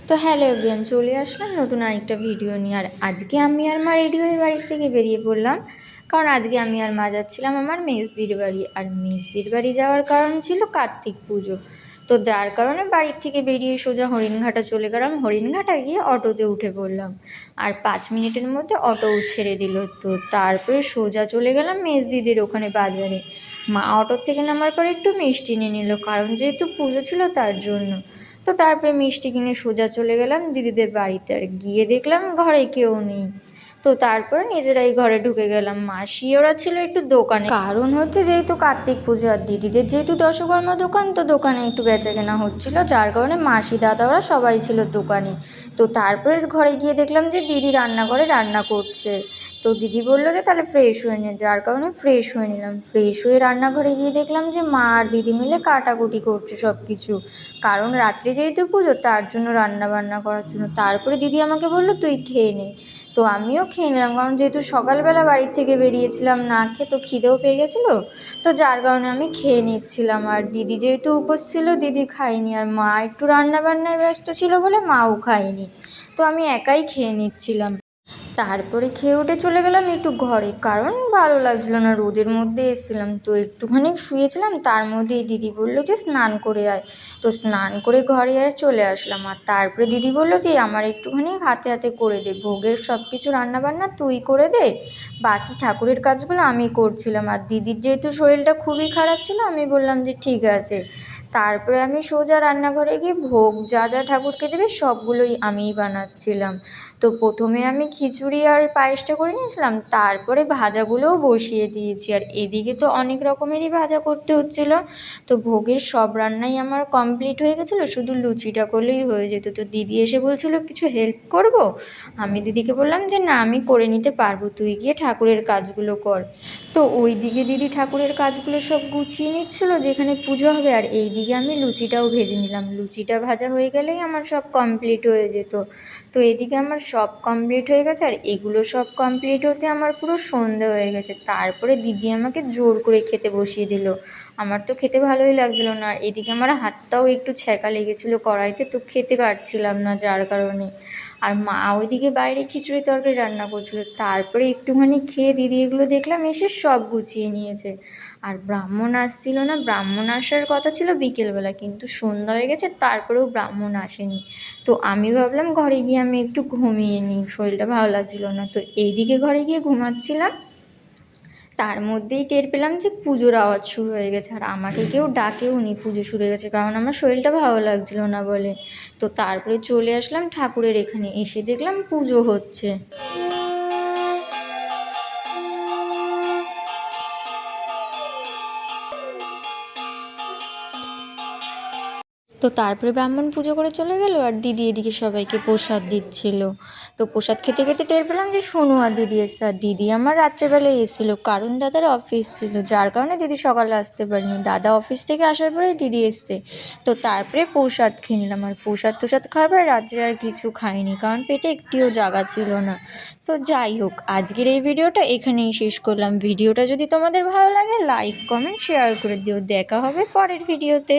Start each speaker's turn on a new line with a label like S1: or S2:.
S1: তো hello everyone, চলে আসলাম নতুন আরেকটা ভিডিও নিয়ে। আর আজকে আমি আর মা রেডি হয়ে বাড়ি থেকে বেরিয়ে পড়লাম, কারণ আজকে আমি আর মা যাচ্ছিলাম আমার মেজদির বাড়ি। আর মেজদির বাড়ি যাওয়ার কারণ ছিল কার্তিক পুজো। তো যার কারণে বাড়ির থেকে বেরিয়ে সোজা হরিণঘাটা চলে গেলাম। হরিণঘাটা গিয়ে অটোতে উঠে পড়লাম, আর 5 মিনিটের মধ্যে অটোও ছেড়ে দিল। তো তারপরে সোজা চলে গেলাম মেজদিদের ওখানে বাজারে। মা অটোর থেকে নামার পরে একটু মিষ্টি নিয়ে নিল, কারণ যেহেতু পুজো ছিল তার জন্য। তো তারপরে মিষ্টি কিনে সোজা চলে গেলাম দিদিদের বাড়িতে। আর গিয়ে দেখলাম ঘরে কেউ নেই। তো তারপরে নিজেরাই ঘরে ঢুকে গেলাম। মাসি ওরা ছিল একটু দোকানে, কারণ হচ্ছে যেহেতু কার্তিক পুজো আর দিদিদের যেহেতু দশকর্মা দোকান, তো দোকানে একটু বেচা কেনা হচ্ছিল, যার কারণে মাসি দাদা ওরা সবাই ছিল দোকানে। তো তারপরে ঘরে গিয়ে দেখলাম যে দিদি রান্নাঘরে রান্না করছে। তো দিদি বললো যে তাহলে ফ্রেশ হয়ে নে, যার কারণে ফ্রেশ হয়ে নিলাম। ফ্রেশ হয়ে রান্নাঘরে গিয়ে দেখলাম যে মা আর দিদি মিলে কাটাকুটি করছে সব কিছু, কারণ রাত্রে যেহেতু পুজো তার জন্য রান্না বান্না করার জন্য। তারপরে দিদি আমাকে বললো তুই খেয়ে নে। তো আমিও খেয়ে নিলাম, কারণ যেহেতু সকালবেলা বাড়ির থেকে বেরিয়েছিলাম না খেয়ে, তো খিদেও পেয়ে গেছিলো। তো যার কারণে আমি খেয়ে নিচ্ছিলাম। আর দিদি যেহেতু উপোস ছিল, দিদি খায়নি। আর মা একটু রান্না বান্নায় ব্যস্ত ছিল বলে মাও খায়নি। তো আমি একাই খেয়ে নিচ্ছিলাম। তারপরে খেয়ে উঠে চলে গেলাম একটু ঘরে, কারণ ভালো লাগছিল না, রোদের মধ্যে এসেছিলাম। তো একটুখানি শুয়েছিলাম, তার মধ্যেই দিদি বললো যে স্নান করে আয়। তো স্নান করে ঘরে আর চলে আসলাম। আর তারপরে দিদি বললো যে আমার একটুখানি হাতে হাতে করে দে, ভোগের সব কিছু রান্নাবান্না তুই করে দে, বাকি ঠাকুরের কাজগুলো আমি করছিলাম। আর দিদির যেহেতু শরীরটা খুবই খারাপ ছিল, আমি বললাম যে ঠিক আছে। তারপরে আমি সোজা রান্নাঘরে গিয়ে ভোগ যা যা ঠাকুরকে দেবে সবগুলোই আমিই বানাচ্ছিলাম। তো প্রথমে আমি খিচুড়ি আর পায়েসটা করে নিয়েছিলাম, তারপরে ভাজাগুলোও বসিয়ে দিয়েছি। আর এদিকে তো অনেক রকমেরই ভাজা করতে হচ্ছিলো। তো ভোগের সব রান্নাই আমার কমপ্লিট হয়ে গেছিলো, শুধু লুচিটা করলেই হয়ে যেত। তো দিদি এসে বলছিল কিছু হেল্প করব। আমি দিদিকে বললাম যে না, আমি করে নিতে পারবো, তুই গিয়ে ঠাকুরের কাজগুলো কর। তো ওই দিকে দিদি ঠাকুরের কাজগুলো সব গুছিয়ে নিচ্ছিলো যেখানে পুজো হবে, আর এই দিকে আমি লুচিটাও ভেজে নিলাম। লুচিটা ভাজা হয়ে গেলেই আমার সব কমপ্লিট হয়ে যেত। তো এদিকে আমার সব কমপ্লিট হয়ে গেছে, আর এগুলো সব কমপ্লিট হতে আমার পুরো সন্ধে হয়ে গেছে। তারপরে দিদি আমাকে জোর করে খেতে বসিয়ে দিল। আমার তো খেতে ভালোই লাগছিলো না, এদিকে আমার হাতটাও একটু ছ্যাঁকা লেগেছিলো কড়াইতে, তো খেতে পারছিলাম না যার কারণে। আর মা ওইদিকে বাইরে খিচুড়ি তরকারি রান্না করছিলো। তারপরে একটুখানি খেয়ে দিদি এগুলো দেখলাম এসে সব গুছিয়ে নিয়েছে। আর ব্রাহ্মণ আসছিল না, ব্রাহ্মণ আসার কথা ছিল বিকেলবেলা, কিন্তু সন্ধ্যা হয়ে গেছে তারপরেও ব্রাহ্মণ আসেনি। তো আমি ভাবলাম ঘরে গিয়ে আমি একটু ঘুমিয়ে নিই, শরীরটা ভালো লাগছিল না। তো এইদিকে ঘরে গিয়ে ঘুমাচ্ছিলাম, তার মধ্যেই টের পেলাম যে পুজোর আওয়াজ শুরু হয়ে গেছে। আর আমাকে কেউ ডাকেও নি, পুজো শুরু হয়ে গেছে, কারণ আমার শরীরটা ভালো লাগছিল না বলে। তো তারপরে চলে আসলাম ঠাকুরের এখানে, এসে দেখলাম পুজো হচ্ছে। তো তারপরে ব্রাহ্মণ পুজো করে চলে গেল, আর দিদি এদিকে সবাইকে প্রসাদ দিচ্ছিল। তো প্রসাদ খেতে খেতে টের পেলাম যে সোনু আর দিদি এসে। আর দিদি আমার রাত্রেবেলায় এসেছিলো, কারণ দাদার অফিস ছিল, যার কারণে দিদি সকালে আসতে পারেনি। দাদা অফিস থেকে আসার পরেই দিদি এসছে। তো তারপরে প্রসাদ খেয়ে নিলাম। আর প্রসাদ খাওয়ার পরে রাত্রে আর কিছু খাইনি, কারণ পেটে একটিও জায়গা ছিল না। তো যাই হোক, আজকের এই ভিডিওটা এখানেই শেষ করলাম। ভিডিওটা যদি তোমাদের ভালো লাগে লাইক কমেন্ট শেয়ার করে দিও। দেখা হবে পরের ভিডিওতে।